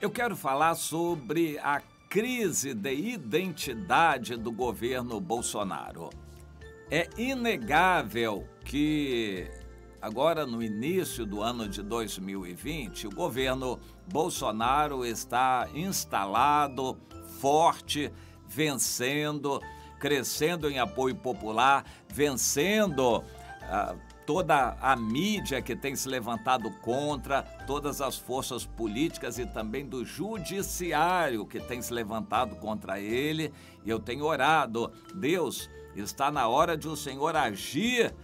Eu quero falar sobre a crise de identidade do governo Bolsonaro. É inegável que agora no início do ano de 2020, o governo Bolsonaro está instalado, forte, vencendo, crescendo em apoio popular, vencendo toda a mídia que tem se levantado contra, todas as forças políticas e também do judiciário que tem se levantado contra ele. E eu tenho orado, Deus, está na hora de o Senhor agir,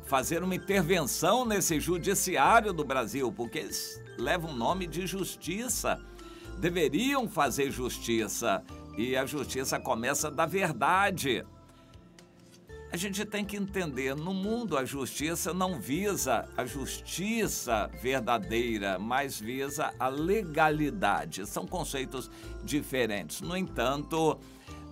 fazer uma intervenção nesse judiciário do Brasil, porque eles levam o nome de justiça, deveriam fazer justiça, e a justiça começa da verdade. A gente tem que entender, no mundo a justiça não visa a justiça verdadeira, mas visa a legalidade. São conceitos diferentes. No entanto,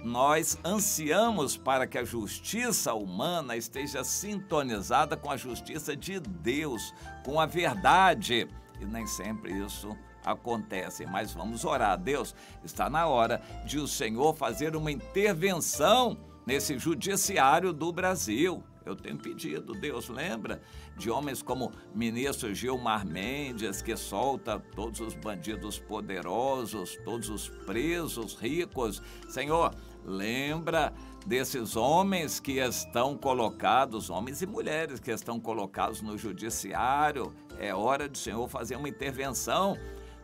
nós ansiamos para que a justiça humana esteja sintonizada com a justiça de Deus, com a verdade. E nem sempre isso acontece, mas vamos orar. Deus, está na hora de o Senhor fazer uma intervenção nesse judiciário do Brasil. Eu tenho pedido, Deus, lembra de homens como ministro Gilmar Mendes, que solta todos os bandidos poderosos, todos os presos ricos. Senhor, lembra desses homens que estão colocados, homens e mulheres que estão colocados no judiciário. É hora do Senhor fazer uma intervenção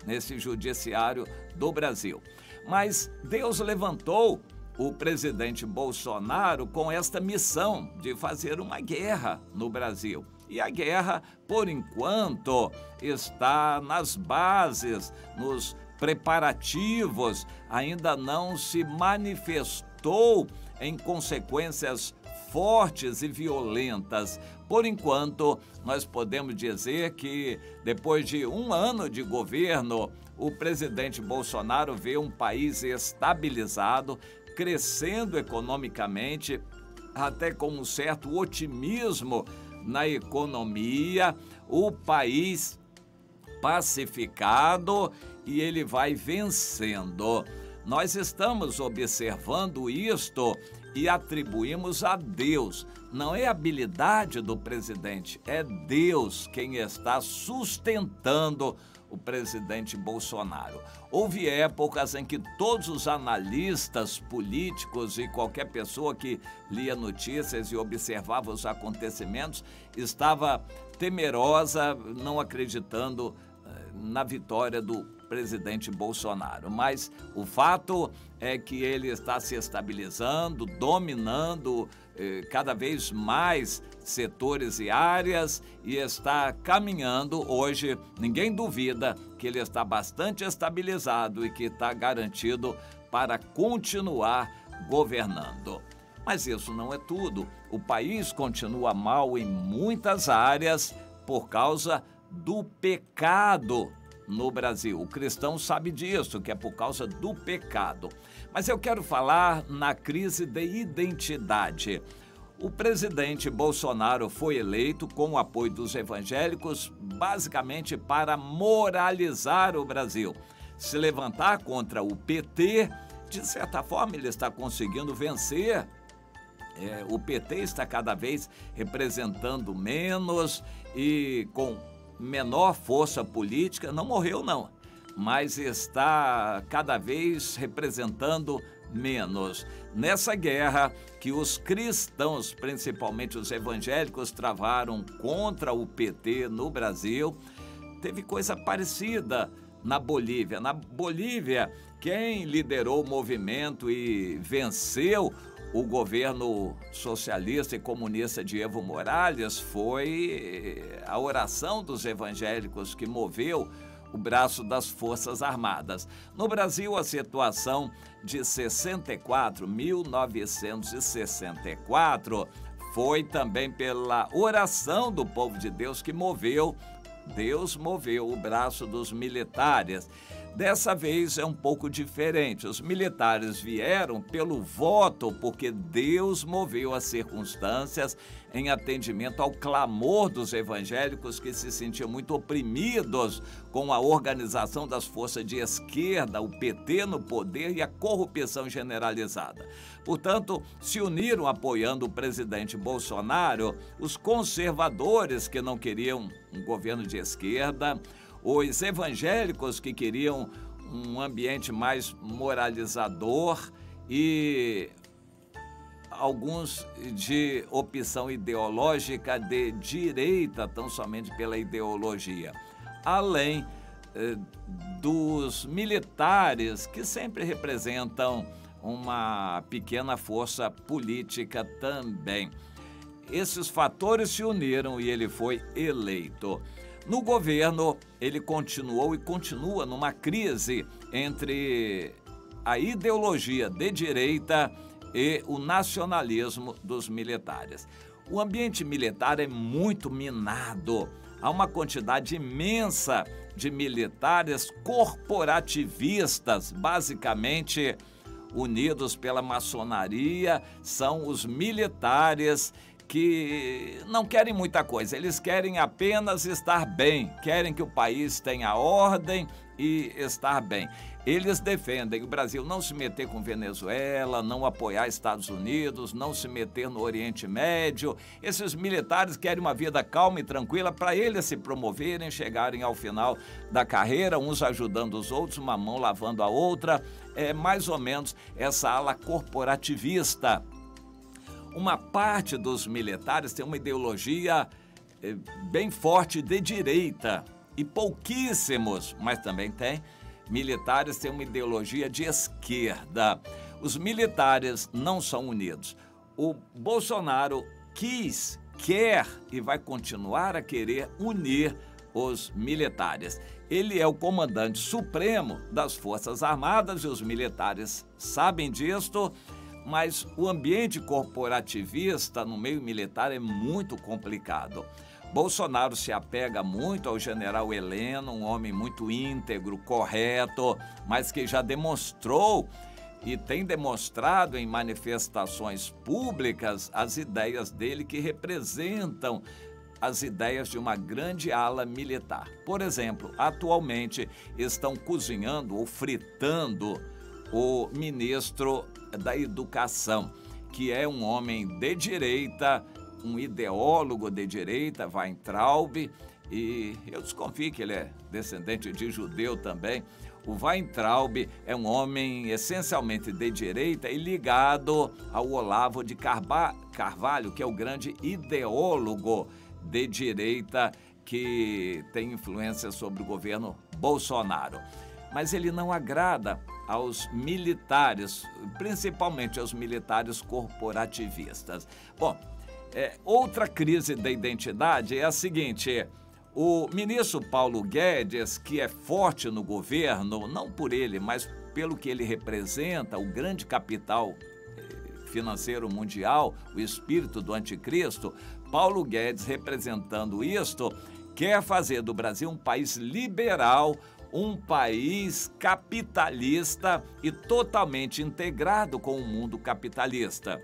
nesse judiciário do Brasil. Mas Deus levantou o presidente Bolsonaro com esta missão de fazer uma guerra no Brasil. E a guerra, por enquanto, está nas bases, nos preparativos, ainda não se manifestou em consequências fortes e violentas. Por enquanto, nós podemos dizer que, depois de um ano de governo, o presidente Bolsonaro vê um país estabilizado, crescendo economicamente, até com um certo otimismo na economia, o país pacificado, e ele vai vencendo. Nós estamos observando isto e atribuímos a Deus. Não é a habilidade do presidente, é Deus quem está sustentando o presidente Bolsonaro. Houve épocas em que todos os analistas políticos e qualquer pessoa que lia notícias e observava os acontecimentos estava temerosa, não acreditando na vitória do presidente Bolsonaro. Mas o fato é que ele está se estabilizando, dominando cada vez mais setores e áreas, e está caminhando. Hoje, ninguém duvida que ele está bastante estabilizado e que está garantido para continuar governando. Mas isso não é tudo. O país continua mal em muitas áreas por causa do pecado no Brasil. O cristão sabe disso, que é por causa do pecado. Mas eu quero falar na crise de identidade. O presidente Bolsonaro foi eleito com o apoio dos evangélicos, basicamente para moralizar o Brasil. Se levantar contra o PT, de certa forma ele está conseguindo vencer. O PT está cada vez representando menos e com menor força política. Não morreu não, mas está cada vez representando menos. Nessa guerra que os cristãos, principalmente os evangélicos, travaram contra o PT no Brasil, teve coisa parecida na Bolívia. Na Bolívia, quem liderou o movimento e venceu o governo socialista e comunista de Evo Morales foi a oração dos evangélicos que moveu o braço das Forças Armadas. No Brasil, a situação de 1964, foi também pela oração do povo de Deus que Deus moveu o braço dos militares. Dessa vez é um pouco diferente. Os militares vieram pelo voto, porque Deus moveu as circunstâncias em atendimento ao clamor dos evangélicos que se sentiam muito oprimidos com a organização das forças de esquerda, o PT no poder e a corrupção generalizada. Portanto, se uniram apoiando o presidente Bolsonaro os conservadores que não queriam um governo de esquerda, os evangélicos que queriam um ambiente mais moralizador e alguns de opção ideológica de direita, tão somente pela ideologia. Além dos militares, que sempre representam uma pequena força política também. Esses fatores se uniram e ele foi eleito. No governo, ele continuou e continua numa crise entre a ideologia de direita e o nacionalismo dos militares. O ambiente militar é muito minado. Há uma quantidade imensa de militares corporativistas, basicamente unidos pela maçonaria, são os militares que não querem muita coisa, eles querem apenas estar bem, querem que o país tenha ordem e estar bem. Eles defendem o Brasil não se meter com Venezuela, não apoiar Estados Unidos, não se meter no Oriente Médio. Esses militares querem uma vida calma e tranquila para eles se promoverem, chegarem ao final da carreira, uns ajudando os outros, uma mão lavando a outra. É mais ou menos essa ala corporativista. Uma parte dos militares tem uma ideologia bem forte de direita e pouquíssimos, mas também tem, militares têm uma ideologia de esquerda. Os militares não são unidos. O Bolsonaro quer e vai continuar a querer unir os militares. Ele é o comandante supremo das Forças Armadas e os militares sabem disto. Mas o ambiente corporativista no meio militar é muito complicado. Bolsonaro se apega muito ao general Heleno, um homem muito íntegro, correto, mas que já demonstrou e tem demonstrado em manifestações públicas as ideias dele que representam as ideias de uma grande ala militar. Por exemplo, atualmente estão cozinhando ou fritando o ministro da Educação, que é um homem de direita, um ideólogo de direita, Weintraub, e eu desconfio que ele é descendente de judeu também. O Weintraub é um homem essencialmente de direita e ligado ao Olavo de Carvalho, que é o grande ideólogo de direita que tem influência sobre o governo Bolsonaro. Mas ele não agrada aos militares, principalmente aos militares corporativistas. Bom, outra crise da identidade é a seguinte: o ministro Paulo Guedes, que é forte no governo, não por ele, mas pelo que ele representa, o grande capital financeiro mundial, o espírito do anticristo, Paulo Guedes, representando isto, quer fazer do Brasil um país liberal, um país capitalista e totalmente integrado com o mundo capitalista.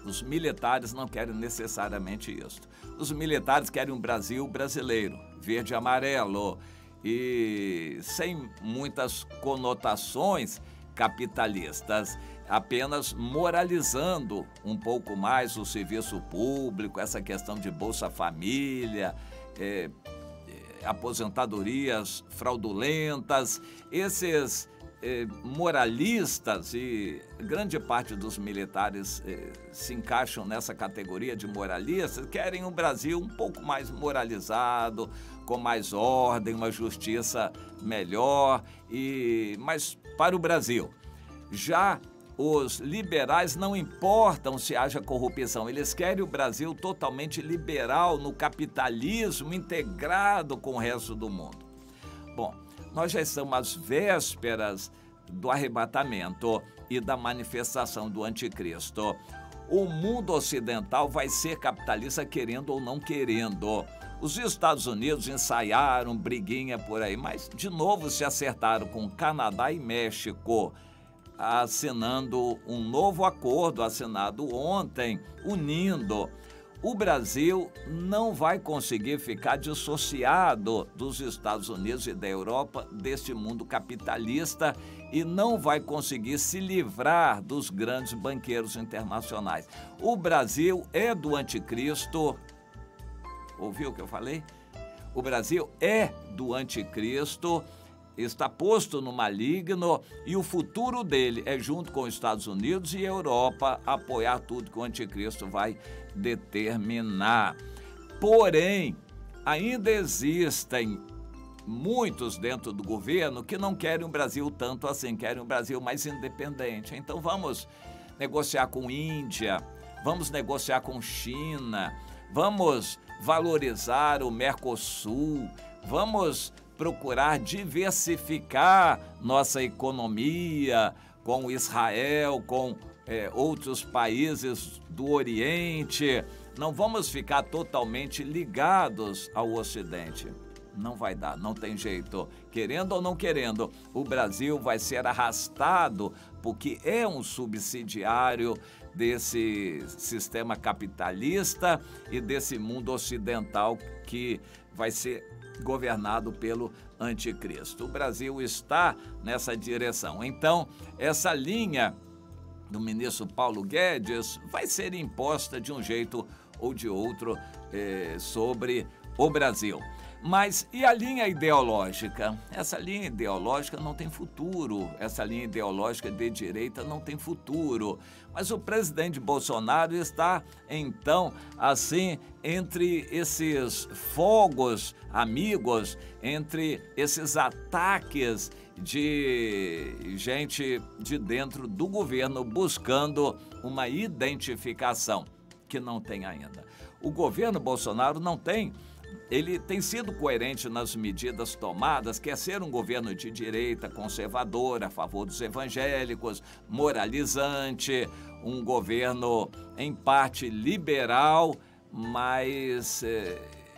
Os militares não querem necessariamente isso. Os militares querem um Brasil brasileiro, verde e amarelo, e sem muitas conotações capitalistas, apenas moralizando um pouco mais o serviço público, essa questão de Bolsa Família, aposentadorias fraudulentas. Esses moralistas, e grande parte dos militares se encaixam nessa categoria de moralistas, querem um Brasil um pouco mais moralizado, com mais ordem, uma justiça melhor, mas para o Brasil. Já os liberais não importam se haja corrupção, eles querem o Brasil totalmente liberal, no capitalismo, integrado com o resto do mundo. Bom, nós já estamos às vésperas do arrebatamento e da manifestação do anticristo. O mundo ocidental vai ser capitalista querendo ou não querendo. Os Estados Unidos ensaiaram briguinha por aí, mas de novo se acertaram com Canadá e México, assinando um novo acordo assinado ontem, unindo. O Brasil não vai conseguir ficar dissociado dos Estados Unidos e da Europa, deste mundo capitalista, e não vai conseguir se livrar dos grandes banqueiros internacionais. O Brasil é do anticristo. Ouviu o que eu falei? O Brasil é do anticristo, está posto no maligno, e o futuro dele é, junto com os Estados Unidos e a Europa, apoiar tudo que o anticristo vai determinar. Porém, ainda existem muitos dentro do governo que não querem o Brasil tanto assim, querem um Brasil mais independente. Então vamos negociar com Índia, vamos negociar com China, vamos valorizar o Mercosul, vamos procurar diversificar nossa economia com Israel, com outros países do Oriente. Não vamos ficar totalmente ligados ao Ocidente. Não vai dar, não tem jeito. Querendo ou não querendo, o Brasil vai ser arrastado porque é um subsidiário desse sistema capitalista e desse mundo ocidental que vai ser governado pelo anticristo. O Brasil está nessa direção. Então, essa linha do ministro Paulo Guedes vai ser imposta de um jeito ou de outro sobre o Brasil. Mas e a linha ideológica? Essa linha ideológica não tem futuro, essa linha ideológica de direita não tem futuro. Mas o presidente Bolsonaro está, então, assim, entre esses fogos amigos, entre esses ataques de gente de dentro do governo buscando uma identificação que não tem ainda. O governo Bolsonaro não tem. Ele tem sido coerente nas medidas tomadas, quer ser um governo de direita, conservador, a favor dos evangélicos, moralizante, um governo em parte liberal, mas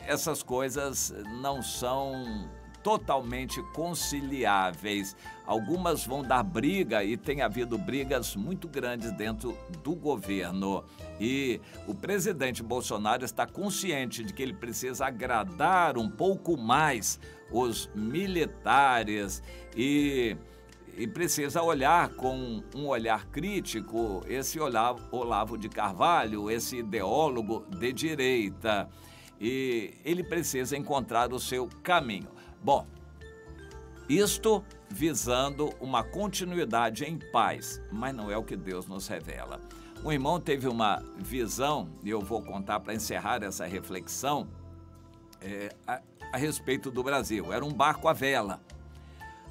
essas coisas não são totalmente conciliáveis. Algumas vão dar briga e tem havido brigas muito grandes dentro do governo. E o presidente Bolsonaro está consciente de que ele precisa agradar um pouco mais os militares e precisa olhar com um olhar crítico esse Olavo de Carvalho, esse ideólogo de direita. E ele precisa encontrar o seu caminho. Bom, isto visando uma continuidade em paz, mas não é o que Deus nos revela. Um irmão teve uma visão, e eu vou contar para encerrar essa reflexão, a respeito do Brasil. Era um barco à vela.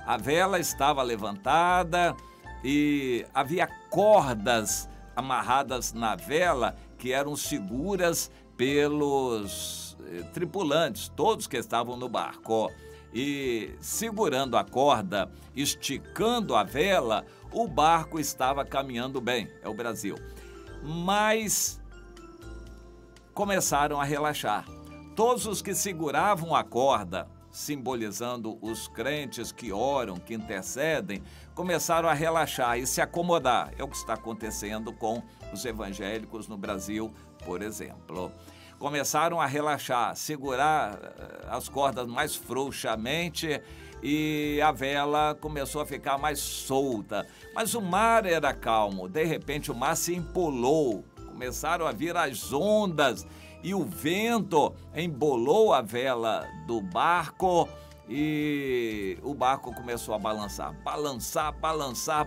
A vela estava levantada e havia cordas amarradas na vela que eram seguras pelos tripulantes, todos que estavam no barco. E segurando a corda, esticando a vela, o barco estava caminhando bem, é o Brasil. Mas começaram a relaxar. Todos os que seguravam a corda, simbolizando os crentes que oram, que intercedem, começaram a relaxar e se acomodar. É o que está acontecendo com os evangélicos no Brasil, por exemplo. Começaram a relaxar, segurar as cordas mais frouxamente e a vela começou a ficar mais solta. Mas o mar era calmo, de repente o mar se empolou, começaram a vir as ondas e o vento embolou a vela do barco e o barco começou a balançar,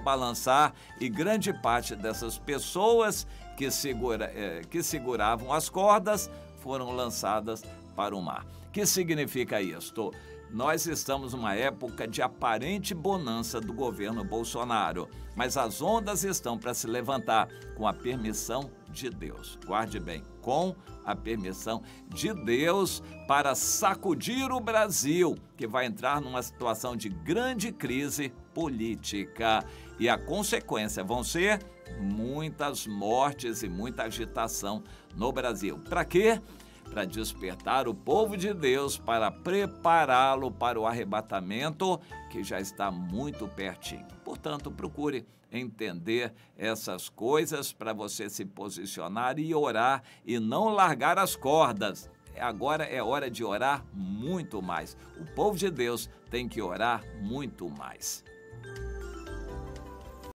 balançar e grande parte dessas pessoas que seguravam as cordas foram lançadas para o mar. O que significa isto? Nós estamos numa época de aparente bonança do governo Bolsonaro, mas as ondas estão para se levantar com a permissão de Deus. Guarde bem, com a permissão de Deus para sacudir o Brasil, que vai entrar numa situação de grande crise política. E a consequência vão ser muitas mortes e muita agitação no Brasil. Para quê? para despertar o povo de Deus, para prepará-lo para o arrebatamento, que já está muito pertinho. Portanto, procure entender essas coisas para você se posicionar e orar e não largar as cordas. Agora é hora de orar muito mais. O povo de Deus tem que orar muito mais.